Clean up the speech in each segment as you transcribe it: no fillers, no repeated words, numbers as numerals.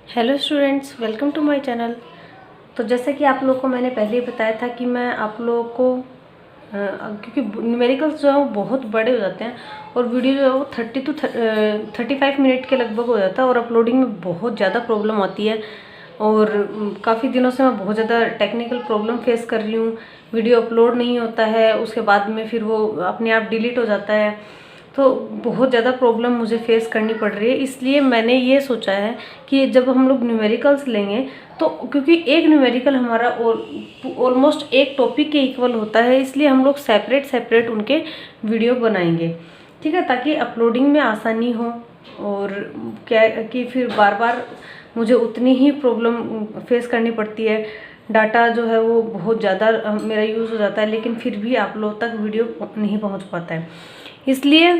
Hello students, welcome to my channel. तो जैसे कि आप लोगों को मैंने पहले ही बताया था कि मैं आप लोगों को क्योंकि न्यूमेरिकल्स जो है वो बहुत बड़े हो जाते हैं और वीडियो जो है वो 35 मिनट के लगभग हो जाता है और अपलोडिंग में बहुत ज़्यादा प्रॉब्लम आती है। और काफ़ी दिनों से मैं बहुत ज़्यादा टेक्निकल प्रॉब्लम फेस कर रही हूँ। वीडियो अपलोड नहीं होता है, उसके बाद में फिर वो अपने आप डिलीट हो जाता है। तो बहुत ज़्यादा प्रॉब्लम मुझे फेस करनी पड़ रही है। इसलिए मैंने ये सोचा है कि जब हम लोग न्यूमेरिकल्स लेंगे तो क्योंकि एक न्यूमेरिकल हमारा ऑलमोस्ट एक टॉपिक के इक्वल होता है, इसलिए हम लोग सेपरेट सेपरेट उनके वीडियो बनाएंगे, ठीक है, ताकि अपलोडिंग में आसानी हो। और क्या कि फिर बार बार मुझे उतनी ही प्रॉब्लम फेस करनी पड़ती है। डाटा जो है वो बहुत ज़्यादा मेरा यूज़ हो जाता है, लेकिन फिर भी आप लोग तक वीडियो नहीं पहुंच पाता है। इसलिए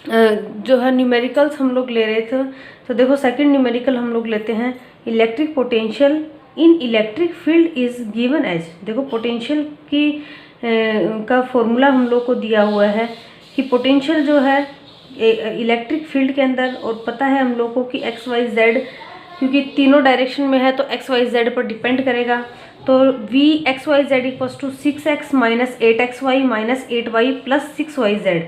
जो है न्यूमेरिकल्स हम लोग ले रहे थे। तो देखो सेकंड न्यूमेरिकल हम लोग लेते हैं, electric potential in electric field is given as. देखो पोटेंशियल की का फॉर्मूला हम लोग को दिया हुआ है कि पोटेंशियल जो है इलेक्ट्रिक फील्ड के अंदर, और पता है हम लोग को कि एक्स वाई जेड, क्योंकि तीनों डायरेक्शन में है तो एक्स वाई जेड पर डिपेंड करेगा। तो V X Y Z equals to 6x minus 8xy minus 8y plus 6yz।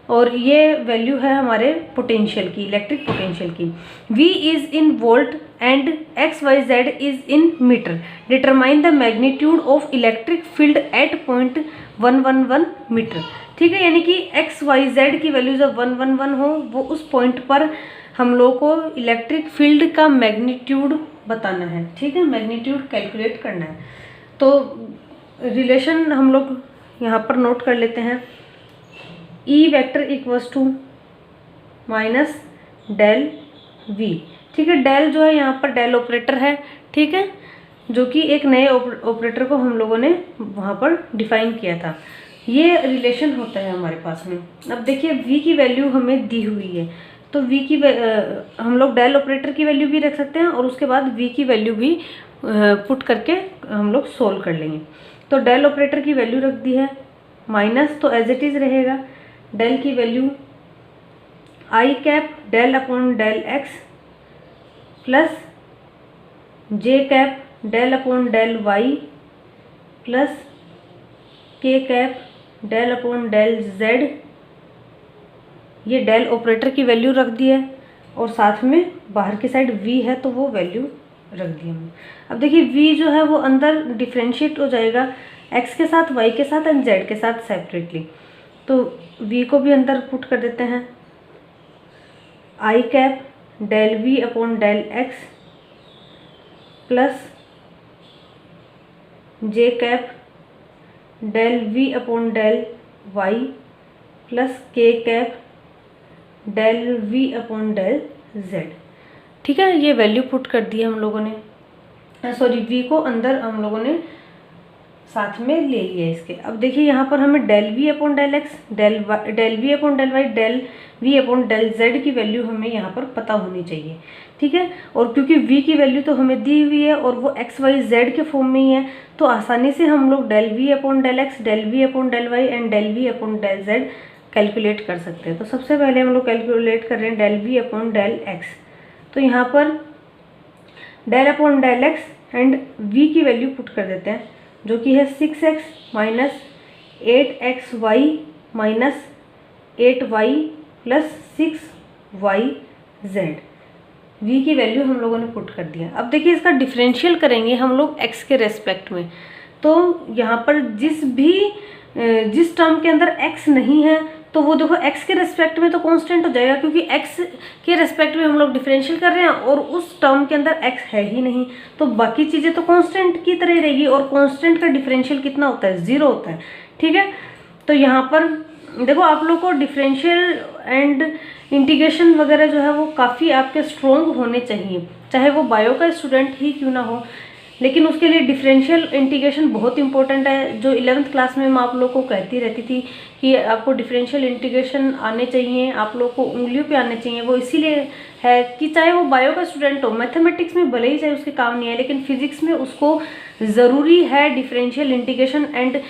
और ये वैल्यू है हमारे पोटेंशियल की, इलेक्ट्रिक पोटेंशियल की। V is in volt and X Y Z is in metre. Determine the magnitude of electric field at point 111 metre. ठीक है, यानी कि एक्स वाई जेड की वैल्यू जब 111 हो, वो उस पॉइंट पर हम लोग को इलेक्ट्रिक फील्ड का मैग्नीट्यूड बताना है। ठीक है, मैग्नीट्यूड कैलकुलेट करना है। तो रिलेशन हम लोग यहाँ पर नोट कर लेते हैं। E vector equals to minus del V. ठीक है, डेल जो है यहाँ पर डेल ऑपरेटर है, ठीक है, जो कि एक नए ऑपरेटर को हम लोगों ने वहाँ पर डिफाइन किया था। ये रिलेशन होता है हमारे पास में। अब देखिए v की वैल्यू हमें दी हुई है, तो v की हम लोग डेल ऑपरेटर की वैल्यू भी रख सकते हैं और उसके बाद v की वैल्यू भी पुट करके हम लोग सोल्व कर लेंगे। तो डेल ऑपरेटर की वैल्यू रख दी है, माइनस तो एज इट इज़ रहेगा। डेल की value I cap del upon del X plus J cap del upon del Y plus K cap del upon del Z. ये डेल ऑपरेटर की value रख दी है और साथ में बाहर की साइड v है तो वो वैल्यू रख दी हमने। अब देखिए v जो है वो अंदर डिफ्रेंशिएट हो जाएगा x के साथ, y के साथ एंड z के साथ सेपरेटली। तो v को भी अंदर पुट कर देते हैं, I cap del v upon del x plus J cap del v upon del y plus K cap del v upon del z। ठीक है, ये वैल्यू पुट कर दी हम लोगों ने, सॉरी v को अंदर हम लोगों ने साथ में ले लिया इसके। अब देखिए यहाँ पर हमें del v upon del X, del v upon del Y, del v upon del z की वैल्यू हमें यहाँ पर पता होनी चाहिए। ठीक है, और क्योंकि v की वैल्यू तो हमें दी हुई है और वो एक्स वाई जेड के फॉर्म में ही है, तो आसानी से हम लोग del v upon del X, del v upon del Y and del v upon del z calculate कर सकते हैं। तो सबसे पहले हम लोग कैलकुलेट कर रहे हैं del v upon del x. तो यहाँ पर del upon del X and v की वैल्यू पुट कर देते हैं, जो कि है 6x minus 8xy minus 8y plus 6yz। v की वैल्यू हम लोगों ने पुट कर दिया। अब देखिए इसका डिफरेंशियल करेंगे हम लोग x के रेस्पेक्ट में। तो यहाँ पर जिस टर्म के अंदर x नहीं है तो वो देखो x के रेस्पेक्ट में तो कांस्टेंट हो जाएगा, क्योंकि x के रेस्पेक्ट में हम लोग डिफरेंशियल कर रहे हैं और उस टर्म के अंदर x है ही नहीं, तो बाकी चीज़ें तो कांस्टेंट की तरह रहेगी। और कांस्टेंट का डिफरेंशियल कितना होता है? 0 होता है। ठीक है, तो यहाँ पर देखो आप लोग को डिफरेंशियल एंड इंटीग्रेशन वगैरह जो है वो काफ़ी आपके स्ट्रॉन्ग होने चाहिए, चाहे वो बायो का स्टूडेंट ही क्यों ना हो, लेकिन उसके लिए डिफरेंशियल इंटीग्रेशन बहुत इंपॉर्टेंट है। जो 11th क्लास में मैं आप लोग को कहती रहती थी कि आपको डिफरेंशियल इंटीग्रेशन आने चाहिए, आप लोग को उंगलियों पे आने चाहिए, वो इसीलिए है कि चाहे वो बायो का स्टूडेंट हो, मैथमेटिक्स में भले ही चाहे उसके काम नहीं है, लेकिन फिजिक्स में उसको ज़रूरी है डिफरेंशियल इंटीग्रेशन एंड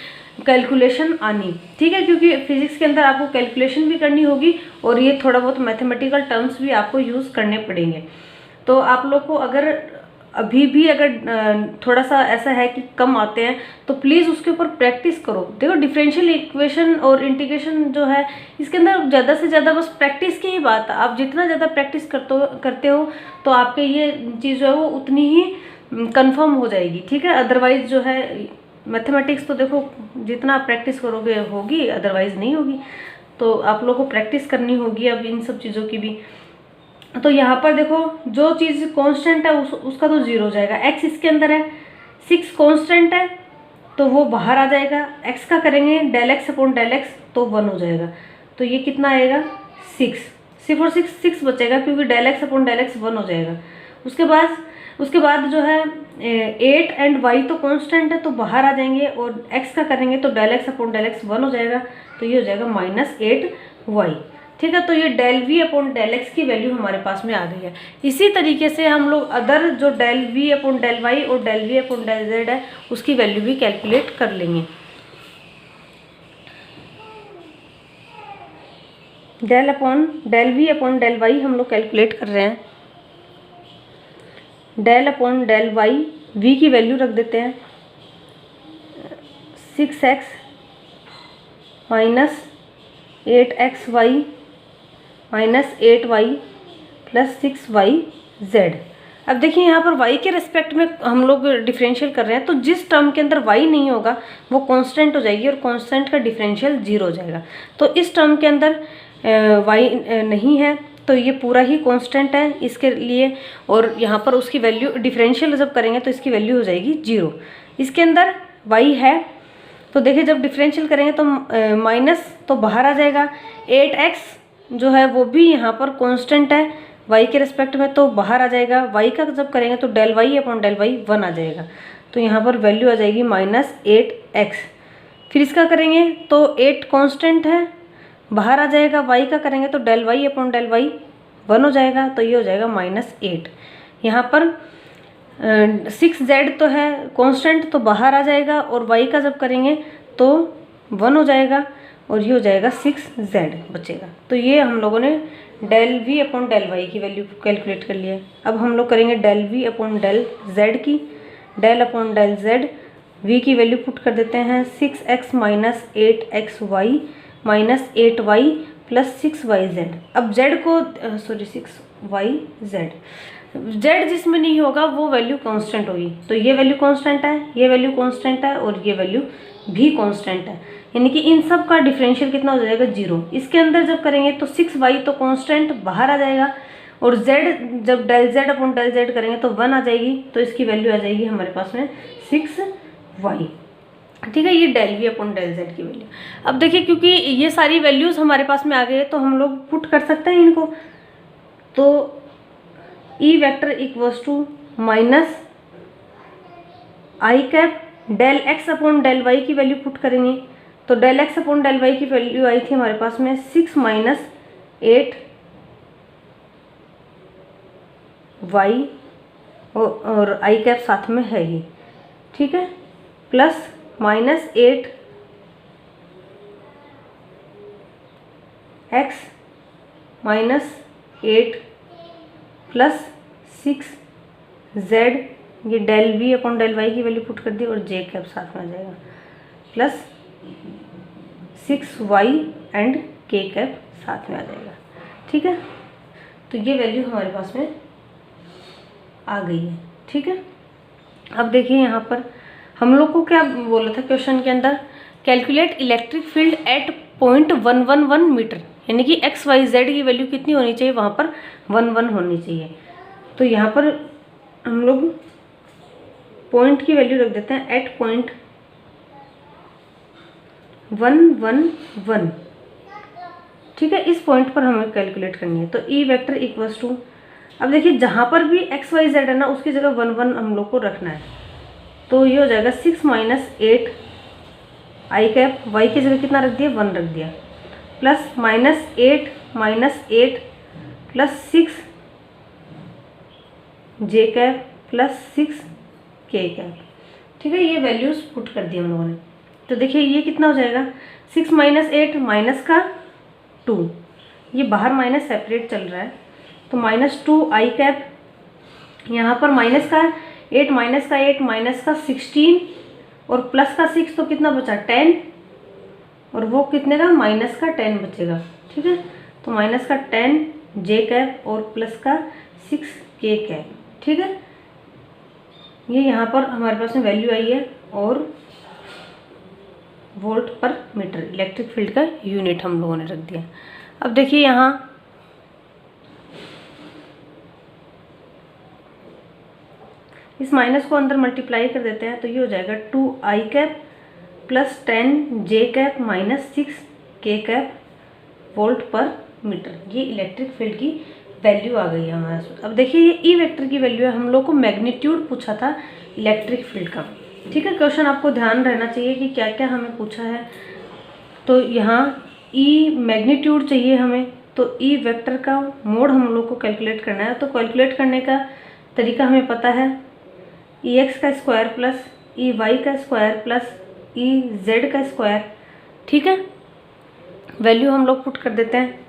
कैलकुलेशन आनी। ठीक है, क्योंकि फिजिक्स के अंदर आपको कैलकुलेशन भी करनी होगी और ये थोड़ा बहुत मैथमेटिकल टर्म्स भी आपको यूज़ करने पड़ेंगे। तो आप लोग को अगर अभी भी अगर थोड़ा सा ऐसा है कि कम आते हैं तो प्लीज़ उसके ऊपर प्रैक्टिस करो। देखो डिफरेंशियल इक्वेशन और इंटीग्रेशन जो है इसके अंदर ज़्यादा से ज़्यादा बस प्रैक्टिस की ही बात है। आप जितना ज़्यादा प्रैक्टिस करते हो तो आपके ये चीज़ जो है वो उतनी ही कंफर्म हो जाएगी, ठीक है। अदरवाइज जो है मैथमेटिक्स तो देखो जितना आप प्रैक्टिस करोगे होगी, अदरवाइज नहीं होगी। तो आप लोगों को प्रैक्टिस करनी होगी अब इन सब चीज़ों की भी। तो यहाँ पर देखो जो चीज़ कांस्टेंट है उसका तो 0 हो जाएगा। x इसके अंदर है, 6 कांस्टेंट है तो वो बाहर आ जाएगा। x का करेंगे del x upon del x तो 1 हो जाएगा। तो ये कितना आएगा 6, सिर्फ और 6 बचेगा क्योंकि del x upon del x 1 हो जाएगा। उसके बाद जो है 8 एंड y तो कांस्टेंट है तो बाहर आ जाएंगे और x का करेंगे तो del x upon del x 1 हो जाएगा। तो ये हो जाएगा -8y, ठीक है। तो ये del we upon del x की वैल्यू हमारे पास में आ गई है। इसी तरीके से हम लोग अदर जो del we upon del Y और del we upon del Z है उसकी वैल्यू भी कैलकुलेट कर लेंगे। Del we upon del Y हम लोग कैलकुलेट कर रहे हैं। Del upon del Y, V की वैल्यू रख देते हैं 6x minus 8xy minus 8y plus 6yz। अब देखिए यहाँ पर y के रेस्पेक्ट में हम लोग डिफरेंशियल कर रहे हैं तो जिस टर्म के अंदर y नहीं होगा वो कांस्टेंट हो जाएगी और कांस्टेंट का डिफरेंशियल 0 हो जाएगा। तो इस टर्म के अंदर y नहीं है तो ये पूरा ही कांस्टेंट है इसके लिए, और यहाँ पर उसकी वैल्यू डिफरेंशियल जब करेंगे तो इसकी वैल्यू हो जाएगी 0। इसके अंदर y है तो देखिए जब डिफरेंशियल करेंगे तो माइनस तो बाहर आ जाएगा। 8x जो है वो भी यहाँ पर कांस्टेंट है y के रिस्पेक्ट में तो बाहर आ जाएगा। y का जब करेंगे तो del y upon del y 1 आ जाएगा। तो यहाँ पर वैल्यू आ जाएगी -8x। फिर इसका करेंगे तो 8 कांस्टेंट है बाहर आ जाएगा। y का करेंगे तो del y upon del y 1 हो जाएगा। तो ये हो जाएगा -8। यहाँ पर 6z तो है कांस्टेंट तो बाहर आ जाएगा और y का जब करेंगे तो 1 हो जाएगा और ये हो जाएगा 6z बचेगा। तो ये हम लोगों ने del v upon del y की वैल्यू कैलकुलेट कर लिया है। अब हम लोग करेंगे del v upon del z की। Del upon del z, v की वैल्यू पुट कर देते हैं 6x minus 8xy minus 8y plus 6yz। अब z को 6yz, z जिसमें नहीं होगा वो वैल्यू कांस्टेंट होगी। तो ये वैल्यू कांस्टेंट है, ये वैल्यू कांस्टेंट है और ये वैल्यू भी कांस्टेंट है, यानी कि इन सब का डिफरेंशियल कितना हो जाएगा 0। इसके अंदर जब करेंगे तो 6y तो कांस्टेंट बाहर आ जाएगा और z जब del z upon del z करेंगे तो 1 आ जाएगी। तो इसकी वैल्यू आ जाएगी हमारे पास में 6y, ठीक है। ये del we upon del z की वैल्यू। अब देखिए क्योंकि ये सारी वैल्यूज़ हमारे पास में आ गए तो हम लोग पुट कर सकते हैं इनको। तो e vector equals to minus i cap del x upon del y की वैल्यू पुट करेंगे। तो del x upon del y की वैल्यू आई थी हमारे पास में 6 माइनस 8y और आई कैप साथ में है ही, ठीक है, plus -8x minus 8 plus 6z, ये del v upon del y की वैल्यू पुट कर दी और j कैप साथ में आ जाएगा plus 6y and k cap साथ में आ जाएगा, ठीक है। तो ये वैल्यू हमारे पास में आ गई है, ठीक है। अब देखिए यहाँ पर हम लोग को क्या बोला था क्वेश्चन के अंदर, calculate electric field at 0.111 metre, यानी कि एक्स वाई जेड की वैल्यू कितनी होनी चाहिए, वहाँ पर 1 होनी चाहिए। तो यहाँ पर हम लोग पॉइंट की वैल्यू रख देते हैं एट 0.111, ठीक है। इस पॉइंट पर हमें कैलकुलेट करनी है। तो ई वेक्टर इक्वल्स टू, अब देखिए जहाँ पर भी एक्स वाई जेड है ना उसकी जगह 1 हम लोग को रखना है। तो ये हो जाएगा 6 माइनस 8 आई कैप, वाई की जगह कितना रख दिया 1 रख दिया, प्लस -8 माइनस 8 प्लस 6 जे कैप प्लस 6 के कैप, ठीक है। ये वैल्यूज पुट कर दी हम लोगों ने। तो देखिए ये कितना हो जाएगा 6 माइनस 8 माइनस का 2, ये बाहर माइनस सेपरेट चल रहा है तो -2 आई कैप यहाँ पर माइनस का 8 माइनस का 8 माइनस का 16 और प्लस का 6, तो कितना बचा 10, और वो कितने का माइनस का 10 बचेगा। ठीक है, तो माइनस का 10 जे कैप और प्लस का 6 के कैप। ठीक है, ये यहाँ पर हमारे पास में वैल्यू आई है, और वोल्ट पर मीटर इलेक्ट्रिक फील्ड का यूनिट हम लोगों ने रख दिया। अब देखिए यहाँ इस माइनस को अंदर मल्टीप्लाई कर देते हैं, तो ये हो जाएगा 2i कैप प्लस 10 जे कैप माइनस 6 के कैप वोल्ट पर मीटर। ये इलेक्ट्रिक फील्ड की वैल्यू आ गई है हमारे पास। अब देखिए ये ई वेक्टर की वैल्यू है, हम लोग को मैग्नीट्यूड पूछा था इलेक्ट्रिक फील्ड का। ठीक है, क्वेश्चन आपको ध्यान रहना चाहिए कि क्या क्या हमें पूछा है। तो यहाँ ई मैग्नीट्यूड चाहिए हमें, तो ई वेक्टर का मोड हम लोग को कैलकुलेट करना है। तो कैलकुलेट करने का तरीका हमें पता है, ई एक्स का स्क्वायर प्लस ई वाई का स्क्वायर प्लस ई जेड का स्क्वायर। ठीक है, वैल्यू हम लोग पुट कर देते हैं।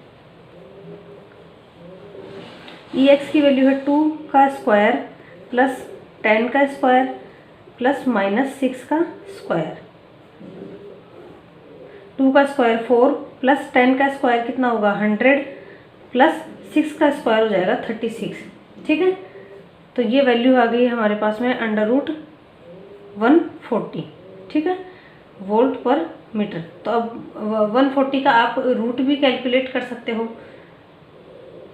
ई एक्स की वैल्यू है 2 का स्क्वायर प्लस 10 का स्क्वायर प्लस माइनस 6 का स्क्वायर। 2 का स्क्वायर 4 प्लस 10 का स्क्वायर कितना होगा 100 प्लस 6 का स्क्वायर हो जाएगा 36। ठीक है, तो ये वैल्यू आ गई हमारे पास में √140। ठीक है, वोल्ट पर मीटर। तो अब 140 का आप रूट भी कैलकुलेट कर सकते हो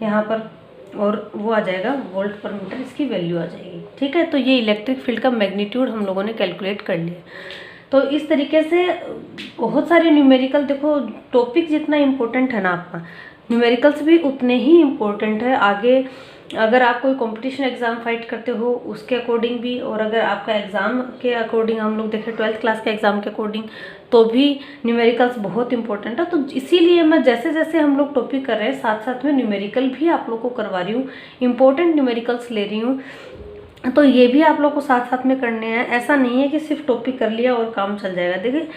यहाँ पर, और वो आ जाएगा वोल्ट पर मीटर, इसकी वैल्यू आ जाएगी। ठीक है, तो ये इलेक्ट्रिक फील्ड का मैग्नीट्यूड हम लोगों ने कैलकुलेट कर लिया। तो इस तरीके से बहुत सारे न्यूमेरिकल, देखो टॉपिक जितना इम्पोर्टेंट है ना आपका, न्यूमेरिकल्स भी उतने ही इम्पोर्टेंट है। आगे अगर आप कोई कंपटीशन एग्ज़ाम फाइट करते हो उसके अकॉर्डिंग भी, और अगर आपका एग्ज़ाम के अकॉर्डिंग हम लोग देखें 12th क्लास के एग्ज़ाम के अकॉर्डिंग, तो भी न्यूमेरिकल्स बहुत इंपॉर्टेंट है। तो इसीलिए मैं जैसे जैसे हम लोग टॉपिक कर रहे हैं साथ साथ में न्यूमेरिकल भी आप लोग को करवा रही हूँ, इंपॉर्टेंट न्यूमेरिकल्स ले रही हूँ। तो ये भी आप लोग को साथ साथ में करने हैं। ऐसा नहीं है कि सिर्फ टॉपिक कर लिया और काम चल जाएगा। देखिए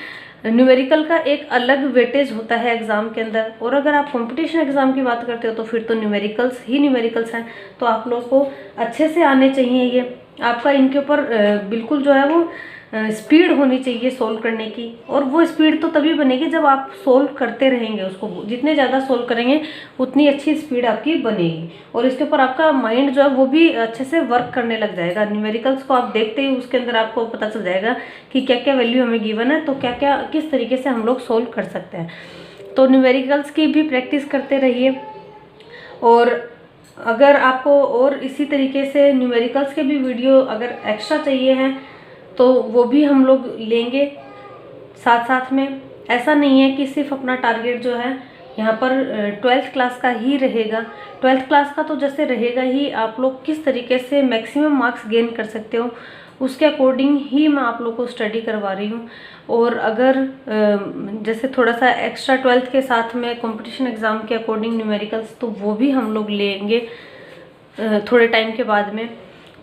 न्यूमेरिकल का एक अलग वेटेज होता है एग्ज़ाम के अंदर, और अगर आप कंपटीशन एग्ज़ाम की बात करते हो तो फिर तो न्यूमेरिकल्स ही न्यूमेरिकल्स हैं। तो आप लोग को अच्छे से आने चाहिए ये, आपका इनके ऊपर बिल्कुल जो है वो स्पीड होनी चाहिए सोल्व करने की। और वो स्पीड तो तभी बनेगी जब आप सोल्व करते रहेंगे उसको, जितने ज़्यादा सोल्व करेंगे उतनी अच्छी स्पीड आपकी बनेगी, और इसके ऊपर आपका माइंड जो है वो भी अच्छे से वर्क करने लग जाएगा। न्यूमेरिकल्स को आप देखते ही उसके अंदर आपको पता चल जाएगा कि क्या क्या वैल्यू हमें गिवन है, तो क्या क्या किस तरीके से हम लोग सोल्व कर सकते हैं। तो न्यूमेरिकल्स की भी प्रैक्टिस करते रहिए, और अगर आपको और इसी तरीके से न्यूमेरिकल्स के भी वीडियो अगर एक्स्ट्रा चाहिए हैं तो वो भी हम लोग लेंगे साथ साथ में। ऐसा नहीं है कि सिर्फ अपना टारगेट जो है यहाँ पर 12th क्लास का ही रहेगा। 12th क्लास का तो जैसे रहेगा ही, आप लोग किस तरीके से मैक्सिमम मार्क्स गेन कर सकते हो उसके अकॉर्डिंग ही मैं आप लोग को स्टडी करवा रही हूँ। और अगर जैसे थोड़ा सा एक्स्ट्रा 12th के साथ में कंपटीशन एग्ज़ाम के अकॉर्डिंग न्यूमेरिकल्स, तो वो भी हम लोग लेंगे थोड़े टाइम के बाद में।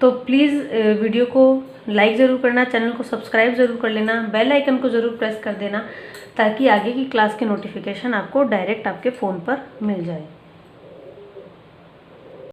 तो प्लीज़ वीडियो को लाइक ज़रूर करना, चैनल को सब्सक्राइब ज़रूर कर लेना, बेल आइकन को ज़रूर प्रेस कर देना, ताकि आगे की क्लास के नोटिफिकेशन आपको डायरेक्ट आपके फ़ोन पर मिल जाए।